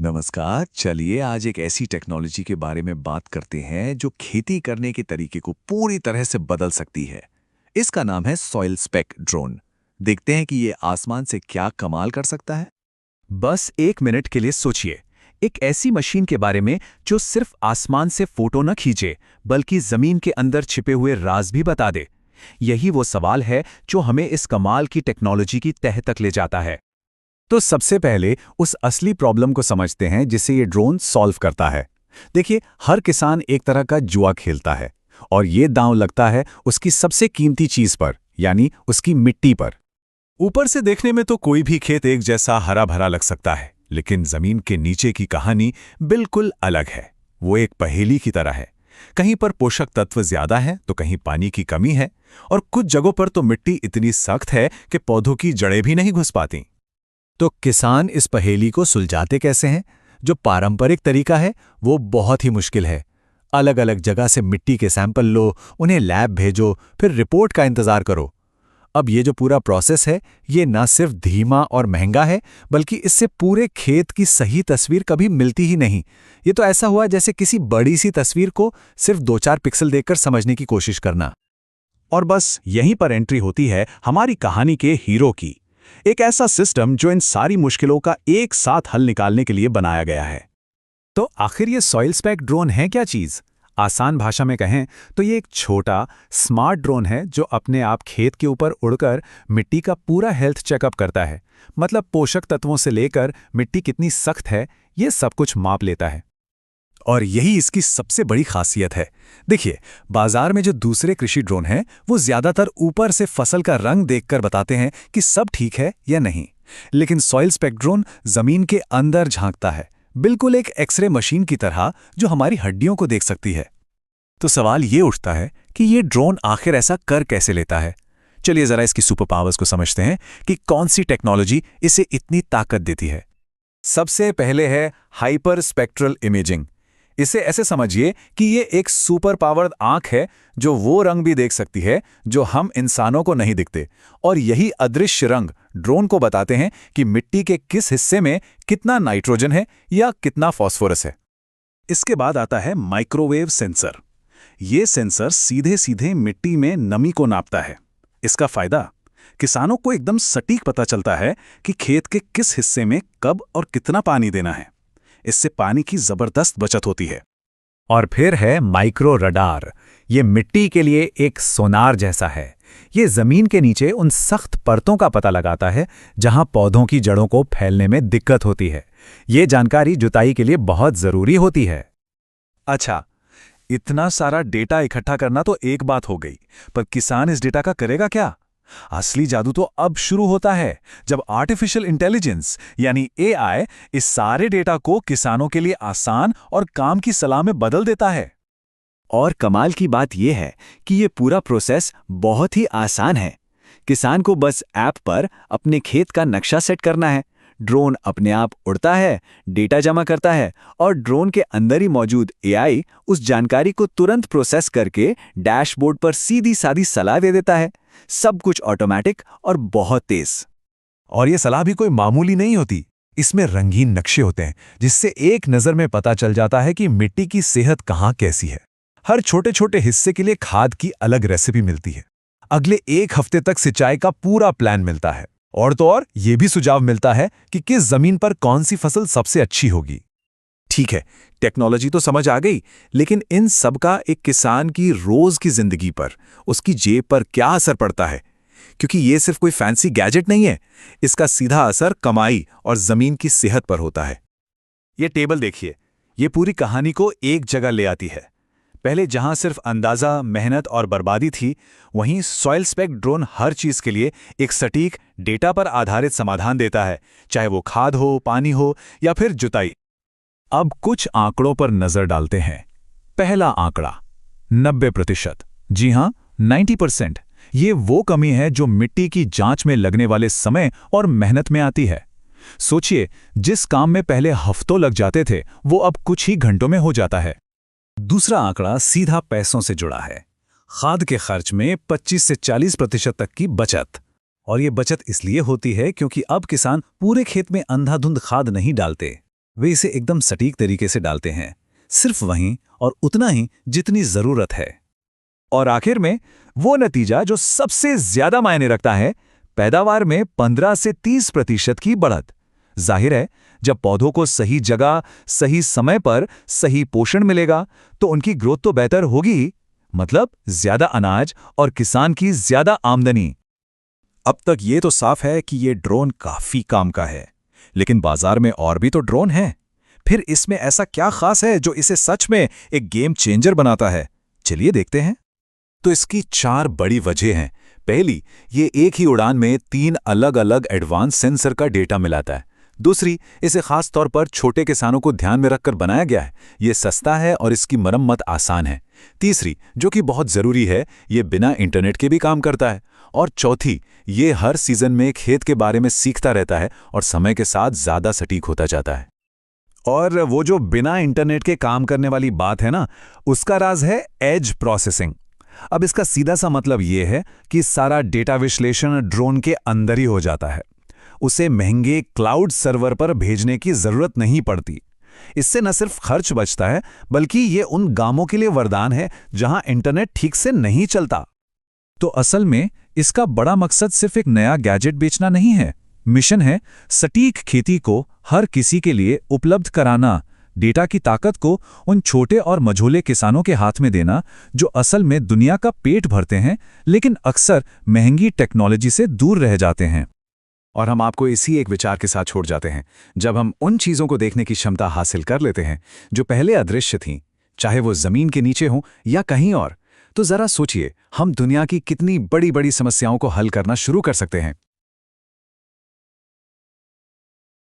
नमस्कार। चलिए आज एक ऐसी टेक्नोलॉजी के बारे में बात करते हैं जो खेती करने के तरीके को पूरी तरह से बदल सकती है। इसका नाम है सॉइल स्पेक ड्रोन। देखते हैं कि ये आसमान से क्या कमाल कर सकता है। बस 1 मिनट के लिए सोचिए, एक ऐसी मशीन के बारे में जो सिर्फ आसमान से फोटो न खींचे बल्कि जमीन के अंदर छिपे हुए राज भी बता दे। यही वो सवाल है जो हमें इस कमाल की टेक्नोलॉजी की तह तक ले जाता है। तो सबसे पहले उस असली प्रॉब्लम को समझते हैं जिसे ये ड्रोन सॉल्व करता है। देखिए, हर किसान एक तरह का जुआ खेलता है और ये दांव लगता है उसकी सबसे कीमती चीज पर, यानी उसकी मिट्टी पर। ऊपर से देखने में तो कोई भी खेत एक जैसा हरा भरा लग सकता है, लेकिन जमीन के नीचे की कहानी बिल्कुल अलग है। वो एक पहेली की तरह है। कहीं पर पोषक तत्व ज्यादा हैं तो कहीं पानी की कमी है, और कुछ जगहों पर तो मिट्टी इतनी सख्त है कि पौधों की जड़ें भी नहीं घुस पाती। तो किसान इस पहेली को सुलझाते कैसे हैं? जो पारंपरिक तरीका है वो बहुत ही मुश्किल है। अलग अलग जगह से मिट्टी के सैंपल लो, उन्हें लैब भेजो, फिर रिपोर्ट का इंतजार करो। अब ये जो पूरा प्रोसेस है, ये ना सिर्फ धीमा और महंगा है, बल्कि इससे पूरे खेत की सही तस्वीर कभी मिलती ही नहीं। ये तो ऐसा हुआ जैसे किसी बड़ी सी तस्वीर को सिर्फ 2-4 पिक्सल देखकर समझने की कोशिश करना। और बस यहीं पर एंट्री होती है हमारी कहानी के हीरो की। एक ऐसा सिस्टम जो इन सारी मुश्किलों का एक साथ हल निकालने के लिए बनाया गया है। तो आखिर ये सॉइल स्पेक ड्रोन है क्या चीज? आसान भाषा में कहें तो ये एक छोटा स्मार्ट ड्रोन है जो अपने आप खेत के ऊपर उड़कर मिट्टी का पूरा हेल्थ चेकअप करता है। मतलब पोषक तत्वों से लेकर मिट्टी कितनी सख्त है, ये सब कुछ माप लेता है। और यही इसकी सबसे बड़ी खासियत है। देखिए, बाजार में जो दूसरे कृषि ड्रोन हैं, वो ज्यादातर ऊपर से फसल का रंग देखकर बताते हैं कि सब ठीक है या नहीं। लेकिन सॉइल स्पेक ड्रोन जमीन के अंदर झांकता है, बिल्कुल एक एक्सरे मशीन की तरह जो हमारी हड्डियों को देख सकती है। तो सवाल ये उठता है कि ये ड्रोन आखिर ऐसा कर कैसे लेता है? चलिए जरा इसकी सुपर पावर्स को समझते हैं कि कौन सी टेक्नोलॉजी इसे इतनी ताकत देती है। सबसे पहले है हाइपर स्पेक्ट्रल इमेजिंग। इसे ऐसे समझिए कि ये एक सुपर पावर्ड आंख है जो वो रंग भी देख सकती है जो हम इंसानों को नहीं दिखते, और यही अदृश्य रंग ड्रोन को बताते हैं कि मिट्टी के किस हिस्से में कितना नाइट्रोजन है या कितना फास्फोरस है। इसके बाद आता है माइक्रोवेव सेंसर। ये सेंसर सीधे सीधे मिट्टी में नमी को नापता है। इसका फायदा, किसानों को एकदम सटीक पता चलता है कि खेत के किस हिस्से में कब और कितना पानी देना है। इससे पानी की जबरदस्त बचत होती है। और फिर है माइक्रो रडार। ये मिट्टी के लिए एक सोनार जैसा है। ये जमीन के नीचे उन सख्त परतों का पता लगाता है जहां पौधों की जड़ों को फैलने में दिक्कत होती है। ये जानकारी जुताई के लिए बहुत जरूरी होती है। अच्छा, इतना सारा डेटा इकट्ठा करना तो एक बात हो गई, पर किसान इस डेटा का करेगा क्या? असली जादू तो अब शुरू होता है, जब आर्टिफिशियल इंटेलिजेंस यानी एआई इस सारे डेटा को किसानों के लिए आसान और काम की सलाह में बदल देता है। और कमाल की बात यह है कि ये पूरा प्रोसेस बहुत ही आसान है। किसान को बस ऐप पर अपने खेत का नक्शा सेट करना है, ड्रोन अपने आप उड़ता है, डेटा जमा करता है, और ड्रोन के अंदर ही मौजूद एआई उस जानकारी को तुरंत प्रोसेस करके डैशबोर्ड पर सीधी सादी सलाह दे देता है। सब कुछ ऑटोमेटिक और बहुत तेज। और ये सलाह भी कोई मामूली नहीं होती। इसमें रंगीन नक्शे होते हैं जिससे एक नज़र में पता चल जाता है कि मिट्टी की सेहत कहाँ कैसी है। हर छोटे छोटे हिस्से के लिए खाद की अलग रेसिपी मिलती है। अगले 1 हफ्ते तक सिंचाई का पूरा प्लान मिलता है। और तो और ये भी सुझाव मिलता है कि किस जमीन पर कौन सी फसल सबसे अच्छी होगी। ठीक है, टेक्नोलॉजी तो समझ आ गई, लेकिन इन सब का एक किसान की रोज की जिंदगी पर, उसकी जेब पर क्या असर पड़ता है? क्योंकि ये सिर्फ कोई फैंसी गैजेट नहीं है, इसका सीधा असर कमाई और जमीन की सेहत पर होता है। ये टेबल देखिए, ये पूरी कहानी को एक जगह ले आती है। पहले जहां सिर्फ अंदाजा, मेहनत और बर्बादी थी, वहीं सॉइल स्पेक ड्रोन हर चीज के लिए एक सटीक डेटा पर आधारित समाधान देता है, चाहे वो खाद हो, पानी हो या फिर जुताई। अब कुछ आंकड़ों पर नजर डालते हैं। पहला आंकड़ा 90%। जी हां, 90%। ये वो कमी है जो मिट्टी की जांच में लगने वाले समय और मेहनत में आती है। सोचिए, जिस काम में पहले हफ्तों लग जाते थे, वो अब कुछ ही घंटों में हो जाता है। दूसरा आंकड़ा सीधा पैसों से जुड़ा है। खाद के खर्च में 25 से 40% तक की बचत। और ये बचत इसलिए होती है क्योंकि अब किसान पूरे खेत में अंधाधुंध खाद नहीं डालते। वे इसे एकदम सटीक तरीके से डालते हैं, सिर्फ वहीं और उतना ही जितनी जरूरत है। और आखिर में वो नतीजा जो सबसे ज्यादा मायने रखता है, पैदावार में 15 से 30% की बढ़त। जाहिर है, जब पौधों को सही जगह, सही समय पर सही पोषण मिलेगा तो उनकी ग्रोथ तो बेहतर होगी ही, मतलब ज्यादा अनाज और किसान की ज्यादा आमदनी। अब तक ये तो साफ है कि ये ड्रोन काफी काम का है, लेकिन बाजार में और भी तो ड्रोन हैं। फिर इसमें ऐसा क्या खास है जो इसे सच में एक गेम चेंजर बनाता है? चलिए देखते हैं। तो इसकी 4 बड़ी वजह हैं। पहली, ये एक ही उड़ान में 3 अलग-अलग एडवांस सेंसर का डेटा मिलाता है। दूसरी, इसे खास तौर पर छोटे किसानों को ध्यान में रखकर बनाया गया है। ये सस्ता है और इसकी मरम्मत आसान है। तीसरी, जो कि बहुत जरूरी है, ये बिना इंटरनेट के भी काम करता है। और चौथी, ये हर सीजन में खेत के बारे में सीखता रहता है और समय के साथ ज्यादा सटीक होता जाता है। और वो जो बिना इंटरनेट के काम करने वाली बात है ना, उसका राज है एज प्रोसेसिंग। अब इसका सीधा सा मतलब ये है कि सारा डेटा विश्लेषण ड्रोन के अंदर ही हो जाता है। उसे महंगे क्लाउड सर्वर पर भेजने की जरूरत नहीं पड़ती। इससे न सिर्फ खर्च बचता है, बल्कि ये उन गांवों के लिए वरदान है जहां इंटरनेट ठीक से नहीं चलता। तो असल में इसका बड़ा मकसद सिर्फ एक नया गैजेट बेचना नहीं है। मिशन है सटीक खेती को हर किसी के लिए उपलब्ध कराना, डेटा की ताकत को उन छोटे और मझोले किसानों के हाथ में देना जो असल में दुनिया का पेट भरते हैं, लेकिन अक्सर महंगी टेक्नोलॉजी से दूर रह जाते हैं। और हम आपको इसी एक विचार के साथ छोड़ जाते हैं। जब हम उन चीज़ों को देखने की क्षमता हासिल कर लेते हैं जो पहले अदृश्य थीं, चाहे वो ज़मीन के नीचे हों या कहीं और, तो ज़रा सोचिए हम दुनिया की कितनी बड़ी बड़ी समस्याओं को हल करना शुरू कर सकते हैं।